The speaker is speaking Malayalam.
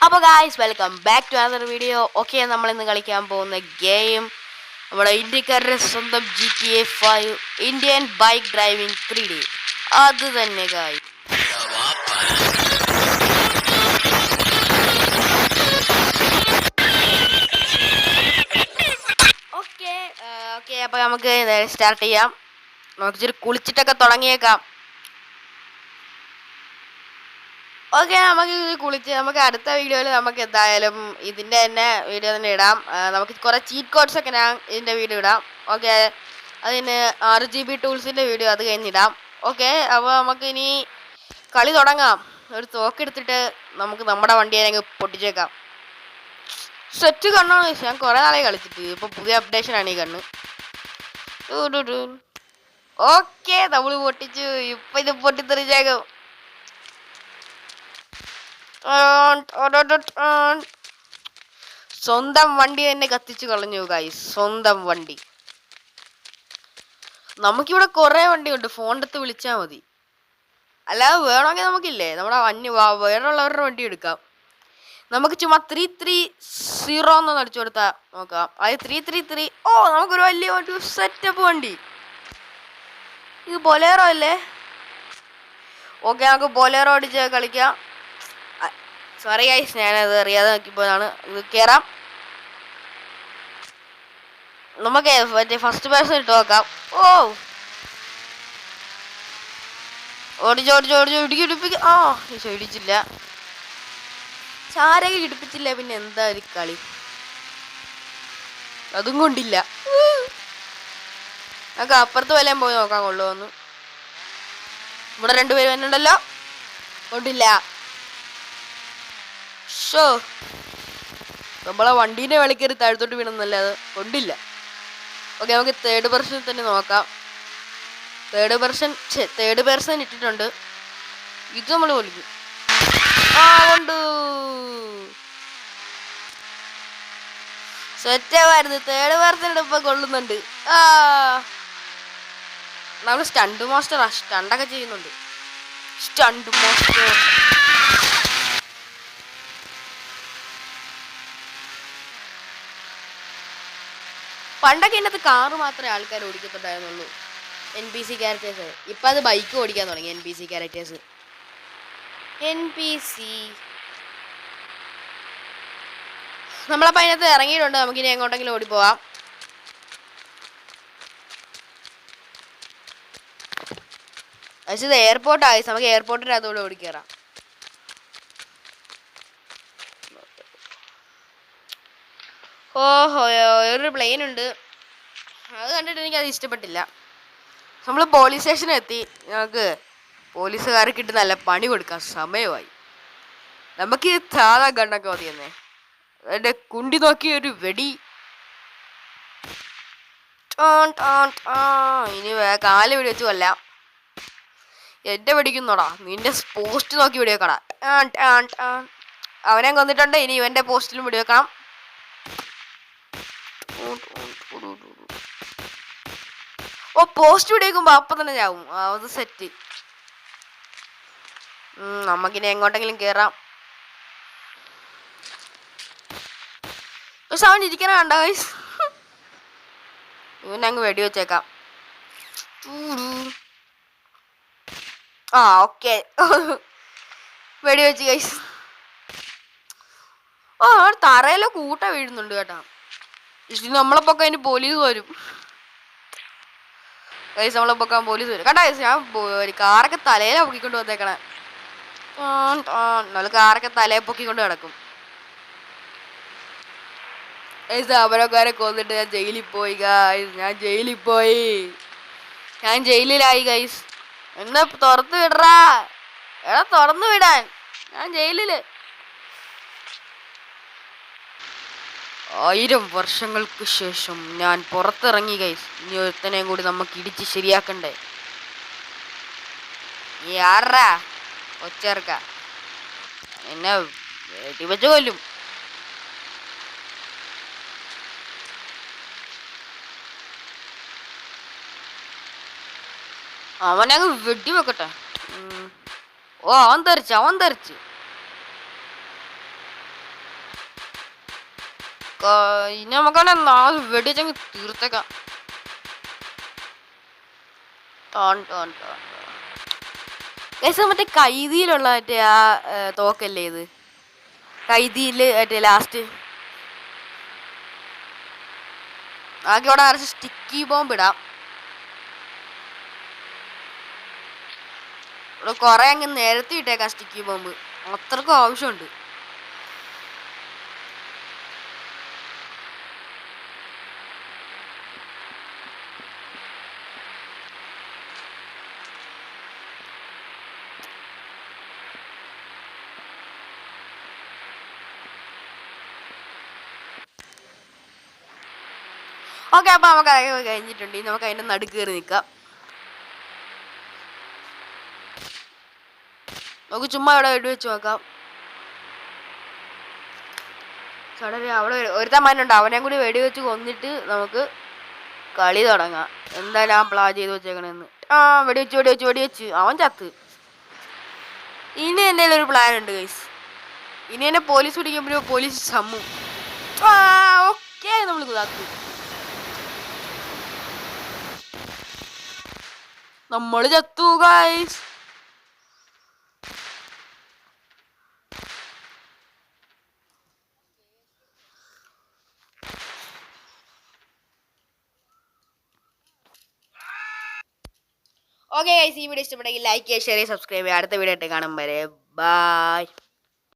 അപ്പോൾ guys welcome back to another video. Okay, നമ്മൾ ഇന്ന് കളിക്കാൻ പോകുന്ന ഗെയിം നമ്മുടെ ഇന്ത്യക്കാരുടെ സ്വന്തം GTA 5 Indian bike driving 3D. അത് തന്നെ ഗായ്സ്. ഓക്കെ ഓക്കെ അപ്പോൾ നമുക്ക് സ്റ്റാർട്ട് ചെയ്യാം. നമുക്ക് ഇച്ചിരി കുളിച്ചിട്ടൊക്കെ തുടങ്ങിയേക്കാം. ഓക്കെ, നമുക്ക് കുളിച്ച് നമുക്ക് അടുത്ത വീഡിയോയിൽ നമുക്ക് എന്തായാലും ഇതിൻ്റെ തന്നെ വീഡിയോ തന്നെ ഇടാം. നമുക്ക് കുറേ ചീറ്റ് കോഡ്സ് ഒക്കെ ഞാൻ ഇതിൻ്റെ വീഡിയോ ഇടാം. ഓക്കെ, അതിന് 6GB ടൂൾസിൻ്റെ വീഡിയോ അത് കഴിഞ്ഞിടാം. ഓക്കെ, അപ്പോൾ നമുക്ക് ഇനി കളി തുടങ്ങാം. ഒരു തോക്കെടുത്തിട്ട് നമുക്ക് നമ്മുടെ വണ്ടിയെ അങ്ങ് പൊട്ടിച്ചേക്കാം. സെറ്റ് കണ്ണാണ് ചോദിച്ചാൽ ഞാൻ കുറേ നാളെ കളിച്ചിട്ട്. ഇപ്പോൾ പുതിയ അപ്ഡേഷനാണ് ഈ കണ്ണ്. ഓക്കെ, നമ്മൾ പൊട്ടിച്ചു. ഇപ്പം ഇത് പൊട്ടിത്തെറിച്ചേക്കും. സ്വന്തം വണ്ടി തന്നെ കത്തിച്ചു കളഞ്ഞു ഗൈസ്. സ്വന്തം വണ്ടി. നമുക്കിവിടെ കുറെ വണ്ടിയുണ്ട്, ഫോണെടുത്ത് വിളിച്ചാൽ മതി. അല്ലാതെ വേണമെങ്കിൽ നമുക്കില്ലേ നമ്മുടെ വേറെയുള്ളവരുടെ വണ്ടി എടുക്കാം. നമുക്ക് ചുമ്മാ 330 എന്നൊന്ന് അടിച്ചു കൊടുത്താൽ നോക്കാം. അത് 333. ഓ, നമുക്കൊരു വലിയ ഒരു സെറ്റപ്പ് വണ്ടി. ഇത് ബൊലേറോ അല്ലേ? ഓക്കെ, നമുക്ക് ബൊലേറോ അടിച്ച് കളിക്കാം. സോറി ഗൈസ്, ഞാനത് അറിയാതെ നോക്കിപ്പോയതാണ്. ഇത് കയറാം. നമുക്ക് മറ്റേ ഫസ്റ്റ് പേഴ്സൺ ഇട്ട് നോക്കാം. ഓ, ഓടിച്ച് ഇടിപ്പിക്ക. ആ, ഇടിച്ചില്ല. ചാരക ഇടിപ്പിച്ചില്ല. പിന്നെ എന്താ ഒരു കളി, അതും കൊണ്ടില്ല. നമുക്ക് അപ്പുറത്ത് വല്ലതും പോയി നോക്കാൻ കൊള്ളുമെന്ന്. ഇവിടെ രണ്ടുപേരും വന്നിട്ടുണ്ടല്ലോ. കൊണ്ടില്ല. ഷോ, നമ്മളെ വണ്ടീൻ്റെ വിളിക്കറി താഴത്തോട്ട് വീണെന്നല്ല, അത് കൊണ്ടില്ല. ഓക്കെ, നമുക്ക് തേർഡ് പേഴ്സൺ തന്നെ നോക്കാം. തേർഡ് പേഴ്സൺ ഇട്ടിട്ടുണ്ട്. ഇത് നമ്മൾ വിളിക്കും. ആ, കൊണ്ട് സെറ്റായിരുന്നു. തേർഡ് പേഴ്സൺ ഇപ്പം കൊള്ളുന്നുണ്ട്. ആ, നമ്മൾ സ്റ്റണ്ട് മാസ്റ്ററാ. സ്റ്റണ്ടൊക്കെ ചെയ്യുന്നുണ്ട്. Stunt master. പണ്ടൊക്കെ ഇതിനകത്ത് കാറ് മാത്രമേ ആൾക്കാർ ഓടിക്കത്തുണ്ടായിരുന്നുള്ളൂ, NPC ക്യാരക്ടേഴ്സ്. ഇപ്പം അത് ബൈക്ക് ഓടിക്കാൻ തുടങ്ങി NPC ക്യാരക്ടേഴ്സ്. നമ്മളപ്പോൾ അതിനകത്ത് ഇറങ്ങിയിട്ടുണ്ട്. നമുക്കിനി എങ്ങോട്ടെങ്കിലും ഓടിപ്പോവാം. പക്ഷേ ഇത് എയർപോർട്ടായി. നമുക്ക് എയർപോർട്ടിൻ്റെ അതുകൂടെ ഓടിക്കയറാം. ഓഹോ, ഒരു പ്ലെയിൻ ഉണ്ട്. അത് കണ്ടിട്ട് എനിക്കത് ഇഷ്ടപ്പെട്ടില്ല. നമ്മൾ പോലീസ് സ്റ്റേഷനിൽ എത്തി. ഞങ്ങൾക്ക് പോലീസുകാർക്ക് ഇട്ട് നല്ല പണി കൊടുക്കാൻ സമയമായി. നമുക്ക് ഈ സാധാ ഗണ്ണൊക്കെ മതിയെന്നേ. എൻ്റെ കുണ്ടി നോക്കി ഒരു വെടി. ഇനി കാല് വെടി വെച്ച് കൊല്ലാം. എൻ്റെ വെടിക്കുന്നോടാ, നിന്റെ പോസ്റ്റ് നോക്കി വെടിവെക്കടാ. അവനെ കൊന്നിട്ടുണ്ട്. ഇനി ഇവൻ്റെ പോസ്റ്റിലും വെടിവെക്കണം. ഓ, പോസ്റ്റ് വെടിവെക്കുമ്പോ അപ്പം തന്നെ ചാവും. അത് സെറ്റ്. നമുക്കിനി എങ്ങോട്ടെങ്കിലും കേറാം. അവൻ ഇരിക്കണ കണ്ട ഗൈസ്. ഇവനങ്ങ് വെടിവെച്ചേക്കാം. ആ, ഓക്കെ, വെടിവെച്ച് ഗൈസ്. ഓ, തറയിലോ കൂട്ട വീഴുന്നുണ്ട് കേട്ടോ. നമ്മളെ പൊക്കാൻ അതിന് പോലീസ് വരും ഗൈസ്. നമ്മളെ പൊക്കാൻ പോലീസ് വരും കേട്ടോ ഗൈസ്. ഞാൻ കാറൊക്കെ തലയിലാണ് പൊക്കിക്കൊണ്ട് വന്നേക്കണേ. നമ്മൾ കാറൊക്കെ തലയെ പൊക്കിക്കൊണ്ട് കിടക്കും ഗൈസ്. അവരൊക്കെ കൊന്നിട്ട് ഞാൻ ജയിലിൽ പോയി ഗൈസ്. ഞാൻ ജയിലിലായി ഗൈസ്. എന്നെ തുറന്നു വിടറാ. എടാ, തുറന്നു വിടാൻ. ഞാൻ ജയിലില്. 1000 വർഷങ്ങൾക്ക് ശേഷം ഞാൻ പുറത്തിറങ്ങി ഗൈസ്. ഇനി ഒരുത്തനെയും കൂടി നമുക്ക് ഇടിച്ച് ശരിയാക്കണ്ടേ. നീ ആറാ ഒച്ചേർക്ക, എന്നെ വെടിവെച്ച് കൊല്ലും. അവനങ്ങ് വെടിവെക്കട്ടെ. ഓ, അവൻ തെറിച്ച്. ഇനി നമുക്കാണെ വെടിച്ചങ്ങ് തീർത്തേക്കാം. മറ്റേ കൈതിയിലുള്ള മറ്റേ ആ തോക്കല്ലേ ഇത്? കൈതിയില് മറ്റേ ലാസ്റ്റ് ആകെ ഇവിടെ അരച്ച് സ്റ്റിക്കി ബോംബ് ഇടാം. ഇവിടെ കൊറേ അങ്ങ് നിരത്തി ഇട്ടേക്കാം സ്റ്റിക്കി ബോംബ്, അത്രക്കും ആവശ്യമുണ്ട്. ഓക്കെ, അപ്പൊ നമുക്ക് അതൊക്കെ കഴിഞ്ഞിട്ടുണ്ട്. നമുക്ക് അതിന്റെ നടുക്ക് കയറി നിൽക്കാം. നമുക്ക് ചുമ്മാ ഇവിടെ വെടിവെച്ച് നോക്കാം. സഡൻലി അവിടെ ഒരുത്തൻ മനുണ്ട്, അവനെയും കൂടി വെടിവെച്ച് കൊന്നിട്ട് നമുക്ക് കളി തുടങ്ങാം. എന്തായാലും ആ പ്ലാൻ ചെയ്ത് വെച്ചേക്കണെന്ന്. വെടിവെച്ച് അവൻ ചത്ത്. ഇനി എന്തെങ്കിലും ഒരു പ്ലാൻ ഉണ്ട് ഗൈസ്. ഇനി എന്നെ പോലീസ് പിടിക്കുമ്പോഴും പോലീസ് സമ്മു. ഓക്കെ, നമ്മൾ ഇതാക്കും. നമ്മൾ ചത്തു ഗൈസ്. ഓക്കെ ഗൈസ്, ഈ വീഡിയോ ഇഷ്ടപ്പെട്ടെങ്കിൽ ലൈക്ക് ചെയ്യുക, ഷെയർ ചെയ്യുക, സബ്സ്ക്രൈബ് ചെയ്യുക. അടുത്ത വീഡിയോ ആയിട്ട് കാണും വരെ ബൈ.